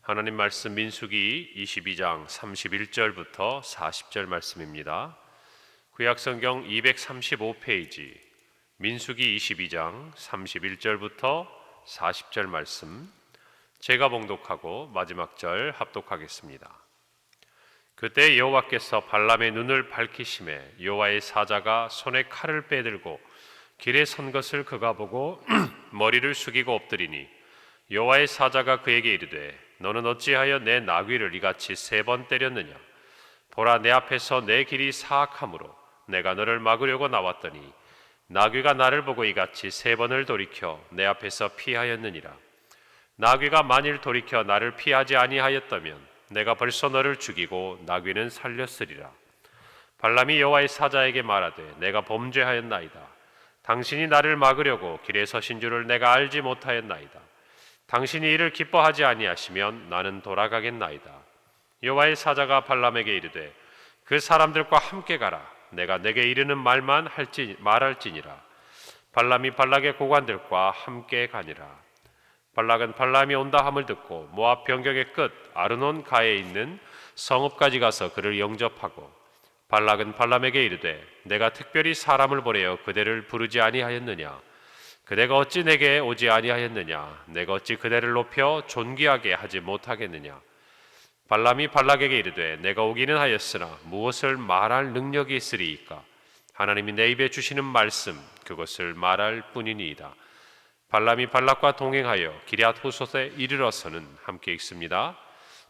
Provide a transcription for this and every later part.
하나님 말씀 민수기 22장 31절부터 40절 말씀입니다. 구약성경 235페이지 민수기 22장 31절부터 40절 말씀, 제가 봉독하고 마지막 절 합독하겠습니다. 그때 여호와께서 발람의 눈을 밝히심에 여호와의 사자가 손에 칼을 빼들고 길에 선 것을 그가 보고 머리를 숙이고 엎드리니 여호와의 사자가 그에게 이르되 너는 어찌하여 내 나귀를 이같이 3번 때렸느냐? 보라, 내 앞에서 내 길이 사악하므로 내가 너를 막으려고 나왔더니 나귀가 나를 보고 이같이 3번을 돌이켜 내 앞에서 피하였느니라. 나귀가 만일 돌이켜 나를 피하지 아니하였다면 내가 벌써 너를 죽이고 나귀는 살렸으리라. 발람이 여호와의 사자에게 말하되 내가 범죄하였나이다. 당신이 나를 막으려고 길에 서신 줄을 내가 알지 못하였나이다. 당신이 이를 기뻐하지 아니하시면 나는 돌아가겠나이다. 여호와의 사자가 발람에게 이르되 그 사람들과 함께 가라. 내가 내게 이르는 말만 말할지니라. 발람이 발락의 고관들과 함께 가니라. 발락은 발람이 온다 함을 듣고 모압 변경의 끝 아르논 가에 있는 성읍까지 가서 그를 영접하고, 발락은 발람에게 이르되 내가 특별히 사람을 보내어 그대를 부르지 아니하였느냐? 그대가 어찌 내게 오지 아니하였느냐? 내가 어찌 그대를 높여 존귀하게 하지 못하겠느냐? 발람이 발락에게 이르되 내가 오기는 하였으나 무엇을 말할 능력이 있으리이까? 하나님이 내 입에 주시는 말씀 그것을 말할 뿐이니이다. 발람이 발락과 동행하여 기럇 후솥에 이르러서는 함께 있습니다.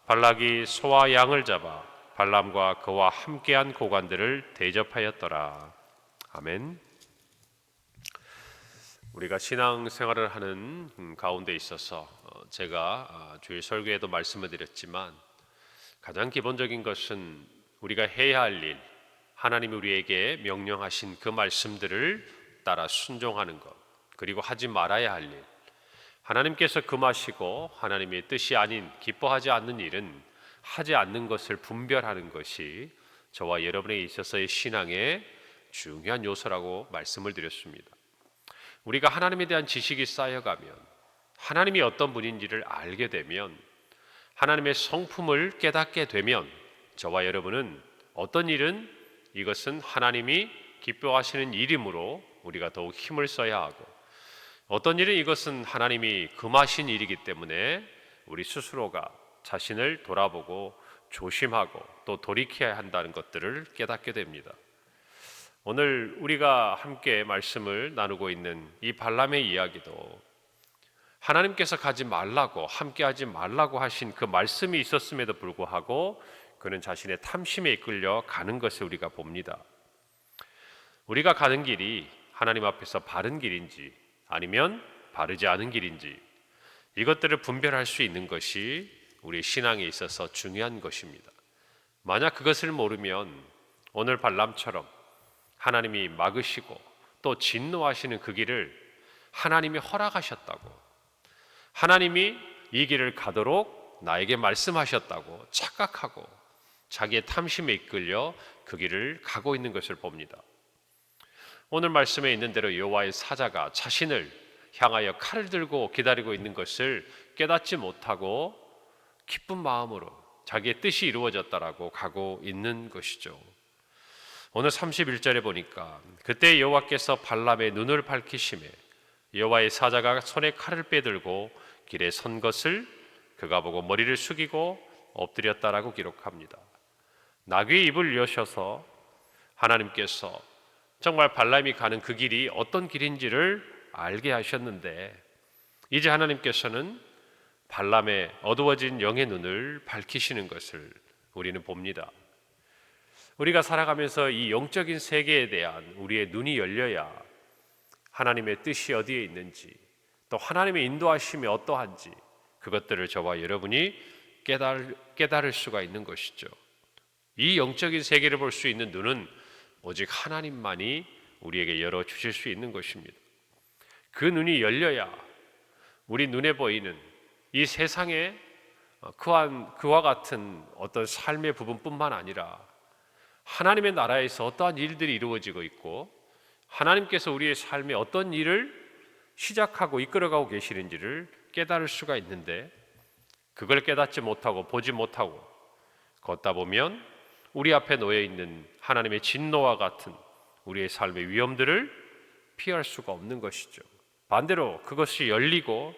발락이 소와 양을 잡아 발람과 그와 함께한 고관들을 대접하였더라. 아멘. 우리가 신앙생활을 하는 가운데 있어서 제가 주일 설교에도 말씀을 드렸지만 가장 기본적인 것은 우리가 해야 할 일, 하나님이 우리에게 명령하신 그 말씀들을 따라 순종하는 것, 그리고 하지 말아야 할 일, 하나님께서 금하시고 하나님의 뜻이 아닌 기뻐하지 않는 일은 하지 않는 것을 분별하는 것이 저와 여러분에 있어서의 신앙의 중요한 요소라고 말씀을 드렸습니다. 우리가 하나님에 대한 지식이 쌓여가면, 하나님이 어떤 분인지를 알게 되면, 하나님의 성품을 깨닫게 되면 저와 여러분은 어떤 일은 이것은 하나님이 기뻐하시는 일이므로 우리가 더욱 힘을 써야 하고, 어떤 일은 이것은 하나님이 금하신 일이기 때문에 우리 스스로가 자신을 돌아보고 조심하고 또 돌이켜야 한다는 것들을 깨닫게 됩니다. 오늘 우리가 함께 말씀을 나누고 있는 이 발람의 이야기도 하나님께서 가지 말라고, 함께 하지 말라고 하신 그 말씀이 있었음에도 불구하고 그는 자신의 탐심에 이끌려 가는 것을 우리가 봅니다. 우리가 가는 길이 하나님 앞에서 바른 길인지 아니면 바르지 않은 길인지, 이것들을 분별할 수 있는 것이 우리 신앙에 있어서 중요한 것입니다. 만약 그것을 모르면 오늘 발람처럼 하나님이 막으시고 또 진노하시는 그 길을 하나님이 허락하셨다고, 하나님이 이 길을 가도록 나에게 말씀하셨다고 착각하고 자기의 탐심에 이끌려 그 길을 가고 있는 것을 봅니다. 오늘 말씀에 있는 대로 여호와의 사자가 자신을 향하여 칼을 들고 기다리고 있는 것을 깨닫지 못하고 기쁜 마음으로 자기의 뜻이 이루어졌다라고 가고 있는 것이죠. 오늘 31절에 보니까 그때 여호와께서 발람의 눈을 밝히시매 여호와의 사자가 손에 칼을 빼들고 길에 선 것을 그가 보고 머리를 숙이고 엎드렸다라고 기록합니다. 나귀의 입을 여셔서 하나님께서 정말 발람이 가는 그 길이 어떤 길인지를 알게 하셨는데, 이제 하나님께서는 발람의 어두워진 영의 눈을 밝히시는 것을 우리는 봅니다. 우리가 살아가면서 이 영적인 세계에 대한 우리의 눈이 열려야 하나님의 뜻이 어디에 있는지, 또 하나님의 인도하심이 어떠한지 그것들을 저와 여러분이 깨달을 수가 있는 것이죠. 이 영적인 세계를 볼 수 있는 눈은 오직 하나님만이 우리에게 열어주실 수 있는 것입니다. 그 눈이 열려야 우리 눈에 보이는 이 세상에 그와 같은 어떤 삶의 부분뿐만 아니라 하나님의 나라에서 어떠한 일들이 이루어지고 있고 하나님께서 우리의 삶에 어떤 일을 시작하고 이끌어가고 계시는지를 깨달을 수가 있는데, 그걸 깨닫지 못하고 보지 못하고 걷다 보면 우리 앞에 놓여 있는 하나님의 진노와 같은 우리의 삶의 위험들을 피할 수가 없는 것이죠. 반대로 그것이 열리고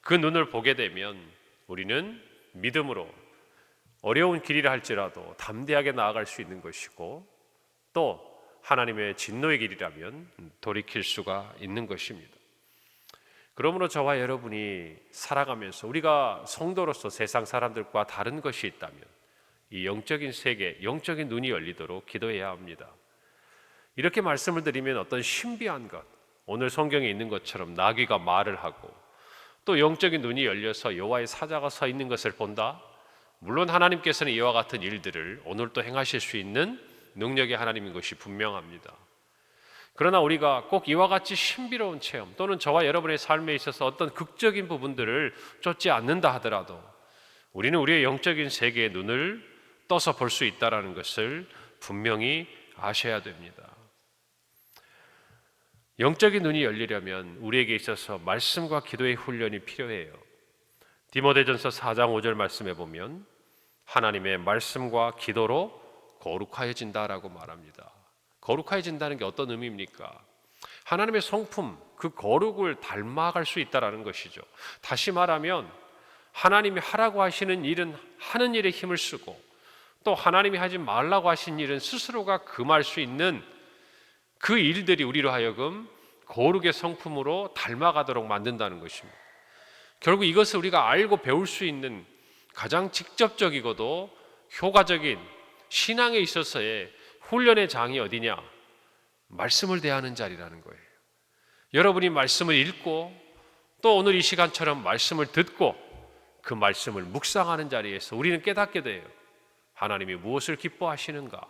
그 눈을 보게 되면 우리는 믿음으로 어려운 길이라 할지라도 담대하게 나아갈 수 있는 것이고, 또 하나님의 진노의 길이라면 돌이킬 수가 있는 것입니다. 그러므로 저와 여러분이 살아가면서 우리가 성도로서 세상 사람들과 다른 것이 있다면 이 영적인 세계, 영적인 눈이 열리도록 기도해야 합니다. 이렇게 말씀을 드리면 어떤 신비한 것, 오늘 성경에 있는 것처럼 나귀가 말을 하고 또 영적인 눈이 열려서 여호와의 사자가 서 있는 것을 본다? 물론 하나님께서는 이와 같은 일들을 오늘도 행하실 수 있는 능력의 하나님인 것이 분명합니다. 그러나 우리가 꼭 이와 같이 신비로운 체험 또는 저와 여러분의 삶에 있어서 어떤 극적인 부분들을 쫓지 않는다 하더라도 우리는 우리의 영적인 세계의 눈을 떠서 볼 수 있다는 것을 분명히 아셔야 됩니다. 영적인 눈이 열리려면 우리에게 있어서 말씀과 기도의 훈련이 필요해요. 디모데전서 4장 5절 말씀에 보면 하나님의 말씀과 기도로 거룩하여진다라고 말합니다. 거룩하여진다는 게 어떤 의미입니까? 하나님의 성품, 그 거룩을 닮아갈 수 있다는 것이죠. 다시 말하면 하나님이 하라고 하시는 일은 하는 일에 힘을 쓰고, 또 하나님이 하지 말라고 하신 일은 스스로가 금할 수 있는 그 일들이 우리로 하여금 거룩의 성품으로 닮아가도록 만든다는 것입니다. 결국 이것을 우리가 알고 배울 수 있는 가장 직접적이고도 효과적인 신앙에 있어서의 훈련의 장이 어디냐? 말씀을 대하는 자리라는 거예요. 여러분이 말씀을 읽고 또 오늘 이 시간처럼 말씀을 듣고 그 말씀을 묵상하는 자리에서 우리는 깨닫게 돼요. 하나님이 무엇을 기뻐하시는가?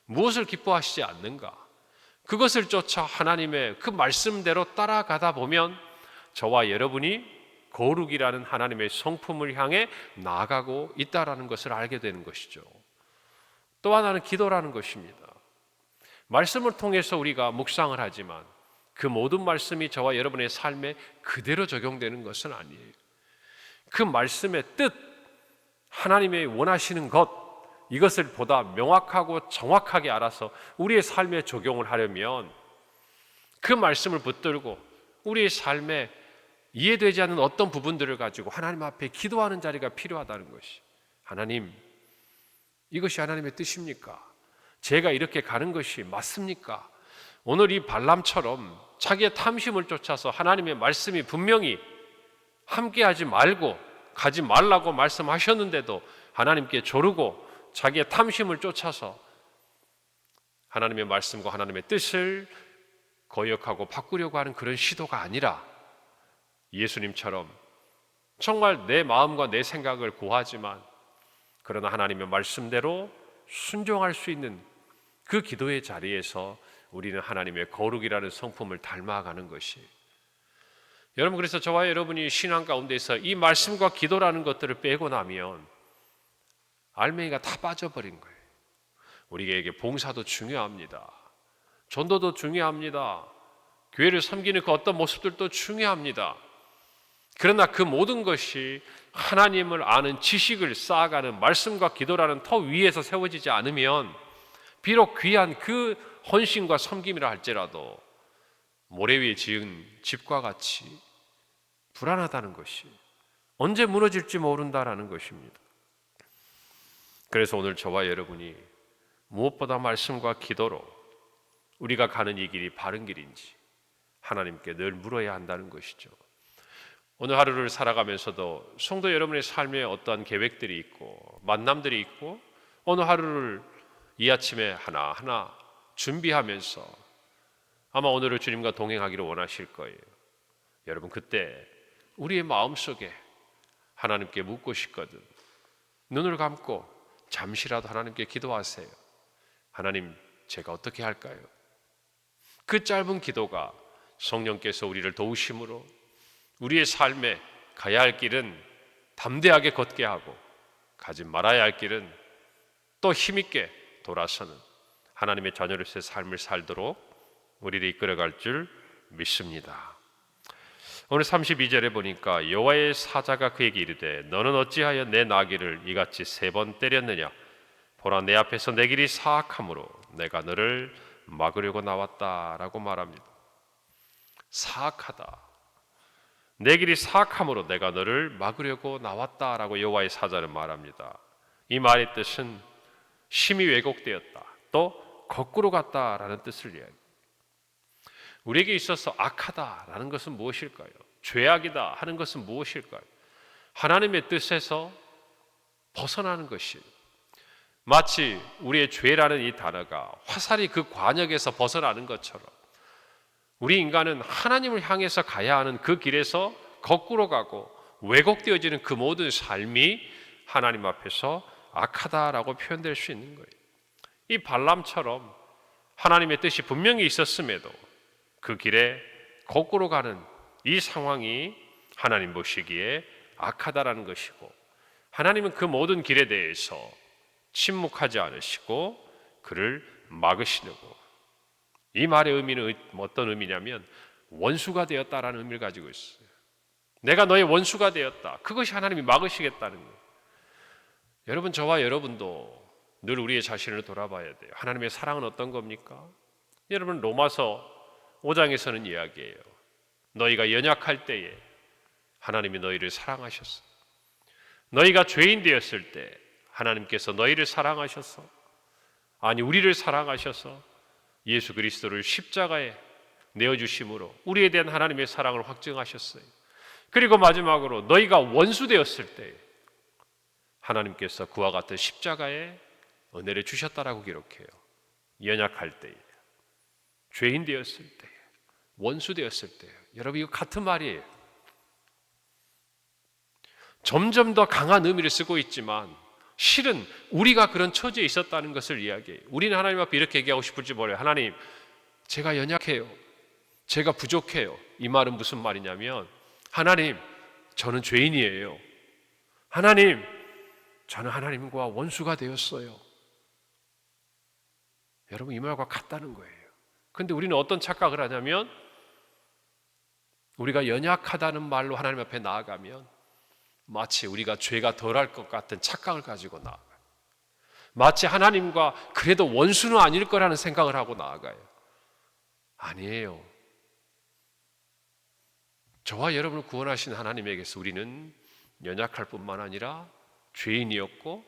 무엇을 기뻐하시지 않는가? 그것을 쫓아 하나님의 그 말씀대로 따라가다 보면 저와 여러분이 거룩이라는 하나님의 성품을 향해 나아가고 있다는 것을 알게 되는 것이죠. 또 하나는 기도라는 것입니다. 말씀을 통해서 우리가 묵상을 하지만 그 모든 말씀이 저와 여러분의 삶에 그대로 적용되는 것은 아니에요. 그 말씀의 뜻, 하나님의 원하시는 것, 이것을 보다 명확하고 정확하게 알아서 우리의 삶에 적용을 하려면 그 말씀을 붙들고 우리의 삶에 이해되지 않는 어떤 부분들을 가지고 하나님 앞에 기도하는 자리가 필요하다는 것이, 하나님, 이것이 하나님의 뜻입니까? 제가 이렇게 가는 것이 맞습니까? 오늘 이 발람처럼 자기의 탐심을 쫓아서 하나님의 말씀이 분명히 함께하지 말고 가지 말라고 말씀하셨는데도 하나님께 조르고 자기의 탐심을 쫓아서 하나님의 말씀과 하나님의 뜻을 거역하고 바꾸려고 하는 그런 시도가 아니라 예수님처럼 정말 내 마음과 내 생각을 고하지만 그러나 하나님의 말씀대로 순종할 수 있는 그 기도의 자리에서 우리는 하나님의 거룩이라는 성품을 닮아가는 것이, 여러분, 그래서 저와 여러분이 신앙 가운데서 이 말씀과 기도라는 것들을 빼고 나면 알맹이가 다 빠져버린 거예요. 우리에게 봉사도 중요합니다. 전도도 중요합니다. 교회를 섬기는 그 어떤 모습들도 중요합니다. 그러나 그 모든 것이 하나님을 아는 지식을 쌓아가는 말씀과 기도라는 터 위에서 세워지지 않으면 비록 귀한 그 헌신과 섬김이라 할지라도 모래 위에 지은 집과 같이 불안하다는 것이, 언제 무너질지 모른다라는 것입니다. 그래서 오늘 저와 여러분이 무엇보다 말씀과 기도로 우리가 가는 이 길이 바른 길인지 하나님께 늘 물어야 한다는 것이죠. 오늘 하루를 살아가면서도 성도 여러분의 삶에 어떠한 계획들이 있고 만남들이 있고 오늘 하루를 이 아침에 하나하나 준비하면서 아마 오늘을 주님과 동행하기를 원하실 거예요. 여러분, 그때 우리의 마음속에 하나님께 묻고 싶거든 눈을 감고 잠시라도 하나님께 기도하세요. 하나님, 제가 어떻게 할까요? 그 짧은 기도가 성령께서 우리를 도우심으로 우리의 삶에 가야 할 길은 담대하게 걷게 하고 가지 말아야 할 길은 또 힘있게 돌아서는 하나님의 자녀로서의 삶을 살도록 우리를 이끌어갈 줄 믿습니다. 오늘 32절에 보니까 여호와의 사자가 그에게 이르되 너는 어찌하여 내 나귀를 이같이 3번 때렸느냐 보라 내 앞에서 내 길이 사악함으로 내가 너를 막으려고 나왔다라고 말합니다. 사악하다. 내 길이 사악함으로 내가 너를 막으려고 나왔다라고 여호와의 사자는 말합니다. 이 말의 뜻은 심히 왜곡되었다. 또 거꾸로 갔다라는 뜻을 이야기합니다. 우리에게 있어서 악하다라는 것은 무엇일까요? 죄악이다 하는 것은 무엇일까요? 하나님의 뜻에서 벗어나는 것이에요. 마치 우리의 죄라는 이 단어가 화살이 그 관역에서 벗어나는 것처럼 우리 인간은 하나님을 향해서 가야 하는 그 길에서 거꾸로 가고 왜곡되어지는 그 모든 삶이 하나님 앞에서 악하다라고 표현될 수 있는 거예요. 이 발람처럼 하나님의 뜻이 분명히 있었음에도 그 길에 거꾸로 가는 이 상황이 하나님 보시기에 악하다라는 것이고, 하나님은 그 모든 길에 대해서 침묵하지 않으시고 그를 막으시려고. 이 말의 의미는 어떤 의미냐면 원수가 되었다라는 의미를 가지고 있어요. 내가 너의 원수가 되었다. 그것이 하나님이 막으시겠다는 거예요. 여러분, 저와 여러분도 늘 우리의 자신을 돌아봐야 돼요. 하나님의 사랑은 어떤 겁니까? 여러분, 로마서 5장에서는 이야기해요. 너희가 연약할 때에 하나님이 너희를 사랑하셨어. 너희가 죄인 되었을 때 하나님께서 너희를 사랑하셔서, 아니 우리를 사랑하셔서 예수 그리스도를 십자가에 내어주심으로 우리에 대한 하나님의 사랑을 확증하셨어요. 그리고 마지막으로 너희가 원수 되었을 때 하나님께서 그와 같은 십자가에 은혜를 주셨다라고 기록해요. 연약할 때에, 죄인 되었을 때, 원수 되었을 때. 여러분, 이거 같은 말이에요. 점점 더 강한 의미를 쓰고 있지만 실은 우리가 그런 처지에 있었다는 것을 이야기해요. 우리는 하나님 앞에 이렇게 얘기하고 싶을지 몰라요. 하나님, 제가 연약해요. 제가 부족해요. 이 말은 무슨 말이냐면, 하나님, 저는 죄인이에요. 하나님, 저는 하나님과 원수가 되었어요. 여러분, 이 말과 같다는 거예요. 그런데 우리는 어떤 착각을 하냐면, 우리가 연약하다는 말로 하나님 앞에 나아가면 마치 우리가 죄가 덜할 것 같은 착각을 가지고 나아가요. 마치 하나님과 그래도 원수는 아닐 거라는 생각을 하고 나아가요. 아니에요. 저와 여러분을 구원하신 하나님에게서 우리는 연약할 뿐만 아니라 죄인이었고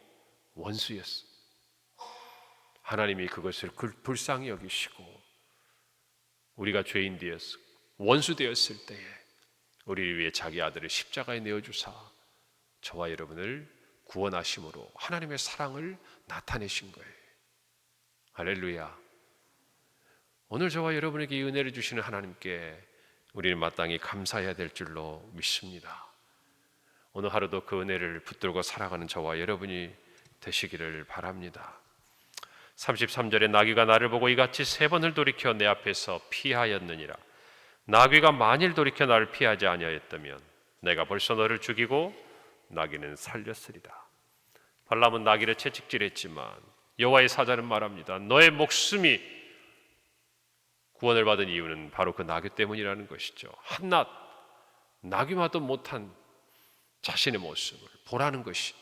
원수였어요. 하나님이 그것을 불쌍히 여기시고 우리가 죄인 되었고 원수 되었을 때에 우리를 위해 자기 아들을 십자가에 내어주사 저와 여러분을 구원하심으로 하나님의 사랑을 나타내신 거예요. 할렐루야. 오늘 저와 여러분에게 이 은혜를 주시는 하나님께 우리는 마땅히 감사해야 될 줄로 믿습니다. 오늘 하루도 그 은혜를 붙들고 살아가는 저와 여러분이 되시기를 바랍니다. 33절에 나귀가 나를 보고 이같이 3번을 돌이켜 내 앞에서 피하였느니라. 나귀가 만일 돌이켜 나를 피하지 아니하였다면 내가 벌써 너를 죽이고 나귀는 살렸으리다. 발람은 나귀를 채찍질했지만 여호와의 사자는 말합니다. 너의 목숨이 구원을 받은 이유는 바로 그 나귀 때문이라는 것이죠. 한낱 나귀마도 못한 자신의 모습을 보라는 것이,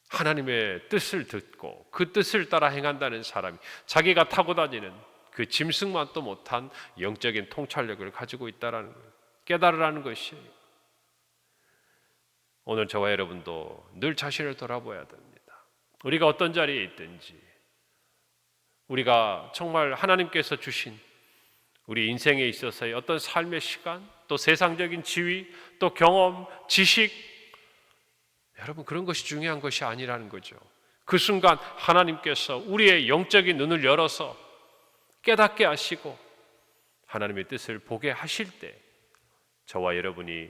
하나님의 뜻을 듣고 그 뜻을 따라 행한다는 사람이 자기가 타고 다니는 그 짐승만도 못한 영적인 통찰력을 가지고 있다는 거예요. 깨달으라는 것이에요. 오늘 저와 여러분도 늘 자신을 돌아봐야 됩니다. 우리가 어떤 자리에 있든지, 우리가 정말 하나님께서 주신 우리 인생에 있어서의 어떤 삶의 시간, 또 세상적인 지위, 또 경험, 지식, 여러분 그런 것이 중요한 것이 아니라는 거죠. 그 순간 하나님께서 우리의 영적인 눈을 열어서 깨닫게 하시고 하나님의 뜻을 보게 하실 때 저와 여러분이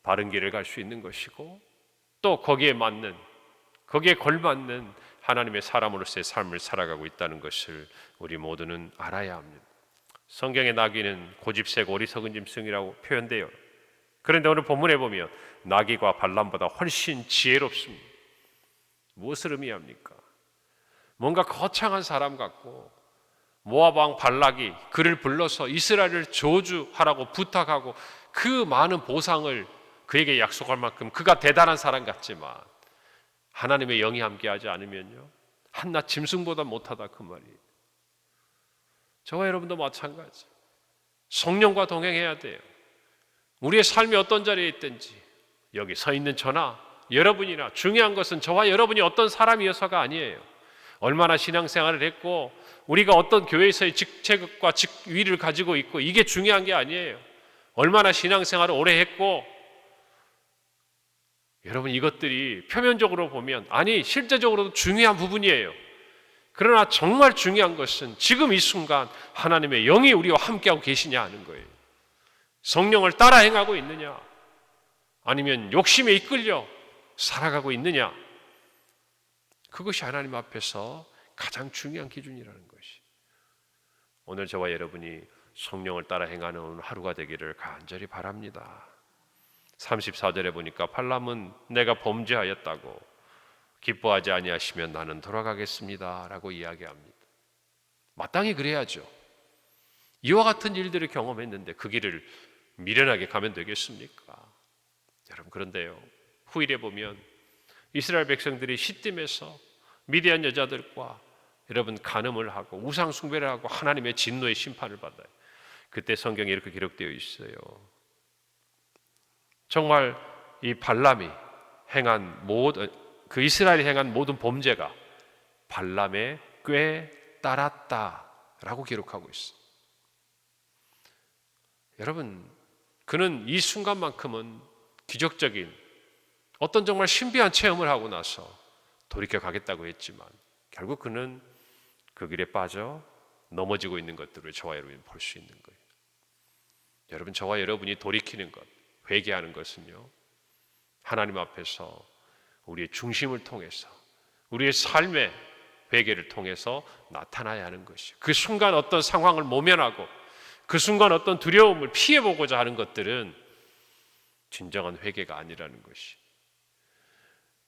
바른 길을 갈 수 있는 것이고, 또 거기에 맞는, 거기에 걸맞는 하나님의 사람으로서의 삶을 살아가고 있다는 것을 우리 모두는 알아야 합니다. 성경의 나귀는 고집세고 어리석은 짐승이라고 표현돼요. 그런데 오늘 본문에 보면 나귀가 발람보다 훨씬 지혜롭습니다. 무엇을 의미합니까? 뭔가 거창한 사람 같고 모압 왕 발락이 그를 불러서 이스라엘을 저주하라고 부탁하고 그 많은 보상을 그에게 약속할 만큼 그가 대단한 사람 같지만 하나님의 영이 함께하지 않으면요, 한낱 짐승보다 못하다 그 말이에요. 저와 여러분도 마찬가지. 성령과 동행해야 돼요. 우리의 삶이 어떤 자리에 있든지, 여기 서 있는 저나 여러분이나, 중요한 것은 저와 여러분이 어떤 사람이어서가 아니에요. 얼마나 신앙생활을 했고 우리가 어떤 교회에서의 직책과 직위를 가지고 있고, 이게 중요한 게 아니에요. 얼마나 신앙생활을 오래 했고, 여러분, 이것들이 표면적으로 보면, 아니 실제적으로도 중요한 부분이에요. 그러나 정말 중요한 것은 지금 이 순간 하나님의 영이 우리와 함께하고 계시냐 하는 거예요. 성령을 따라 행하고 있느냐, 아니면 욕심에 이끌려 살아가고 있느냐, 그것이 하나님 앞에서 가장 중요한 기준이라는 것이. 오늘 저와 여러분이 성령을 따라 행하는 오늘 하루가 되기를 간절히 바랍니다. 34절에 보니까 발람은 내가 범죄하였다고 기뻐하지 아니하시면 나는 돌아가겠습니다 라고 이야기합니다. 마땅히 그래야죠. 이와 같은 일들을 경험했는데 그 길을 미련하게 가면 되겠습니까? 여러분, 그런데요, 후일에 보면 이스라엘 백성들이 시딤에서 미디안 여자들과 여러분 간음을 하고 우상 숭배를 하고 하나님의 진노의 심판을 받아요. 그때 성경에 이렇게 기록되어 있어요. 정말 이 발람이 행한 그 이스라엘이 행한 모든 범죄가 발람의 꾀에 따랐다라고 기록하고 있어요. 여러분, 그는 이 순간만큼은 기적적인 어떤 정말 신비한 체험을 하고 나서 돌이켜 가겠다고 했지만 결국 그는 그 길에 빠져 넘어지고 있는 것들을 저와 여러분이 볼 수 있는 거예요. 여러분, 저와 여러분이 돌이키는 것, 회개하는 것은요, 하나님 앞에서 우리의 중심을 통해서, 우리의 삶의 회개를 통해서 나타나야 하는 것이에요. 그 순간 어떤 상황을 모면하고 그 순간 어떤 두려움을 피해보고자 하는 것들은 진정한 회개가 아니라는 것이.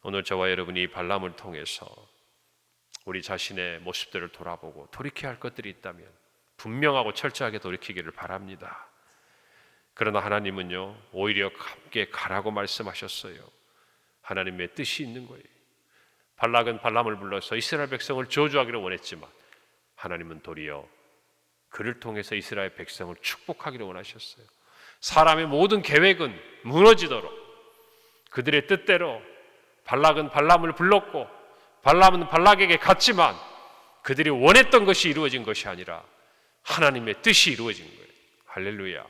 오늘 저와 여러분이 이 발람을 통해서 우리 자신의 모습들을 돌아보고 돌이켜야 할 것들이 있다면 분명하고 철저하게 돌이키기를 바랍니다. 그러나 하나님은요, 오히려 함께 가라고 말씀하셨어요. 하나님의 뜻이 있는 거예요. 발락은 발람을 불러서 이스라엘 백성을 저주하기를 원했지만 하나님은 도리어 그를 통해서 이스라엘 백성을 축복하기를 원하셨어요. 사람의 모든 계획은 무너지도록 그들의 뜻대로 발락은 발람을 불렀고 발람은 발락에게 갔지만 그들이 원했던 것이 이루어진 것이 아니라 하나님의 뜻이 이루어진 거예요. 할렐루야.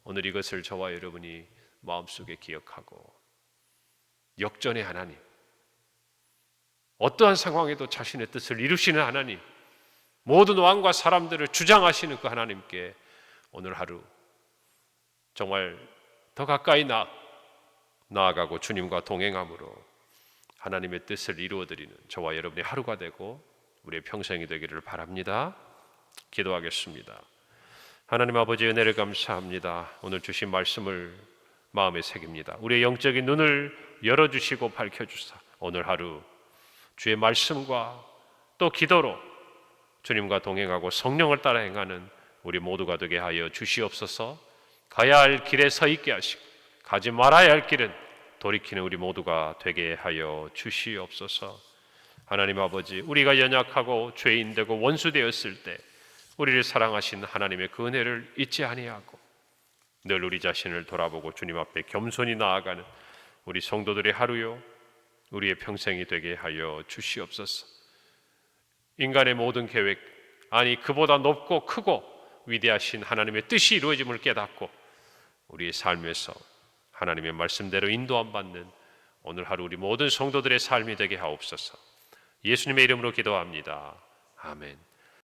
오늘 이것을 저와 여러분이 마음속에 기억하고 역전의 하나님, 어떠한 상황에도 자신의 뜻을 이루시는 하나님, 모든 왕과 사람들을 주장하시는 그 하나님께 오늘 하루 정말 더 가까이 나아가고 주님과 동행함으로 하나님의 뜻을 이루어드리는 저와 여러분의 하루가 되고 우리의 평생이 되기를 바랍니다. 기도하겠습니다. 하나님 아버지, 은혜를 감사합니다. 오늘 주신 말씀을 마음에 새깁니다. 우리의 영적인 눈을 열어주시고 밝혀주사 오늘 하루 주의 말씀과 또 기도로 주님과 동행하고 성령을 따라 행하는 우리 모두가 되게 하여 주시옵소서. 가야 할 길에 서 있게 하시고 가지 말아야 할 길은 돌이키는 우리 모두가 되게 하여 주시옵소서. 하나님 아버지, 우리가 연약하고 죄인되고 원수되었을 때 우리를 사랑하신 하나님의 그 은혜를 잊지 아니하고 늘 우리 자신을 돌아보고 주님 앞에 겸손히 나아가는 우리 성도들의 하루요 우리의 평생이 되게 하여 주시옵소서. 인간의 모든 계획, 아니 그보다 높고 크고 위대하신 하나님의 뜻이 이루어짐을 깨닫고 우리의 삶에서 하나님의 말씀대로 인도함 받는 오늘 하루 우리 모든 성도들의 삶이 되게 하옵소서. 예수님의 이름으로 기도합니다. 아멘.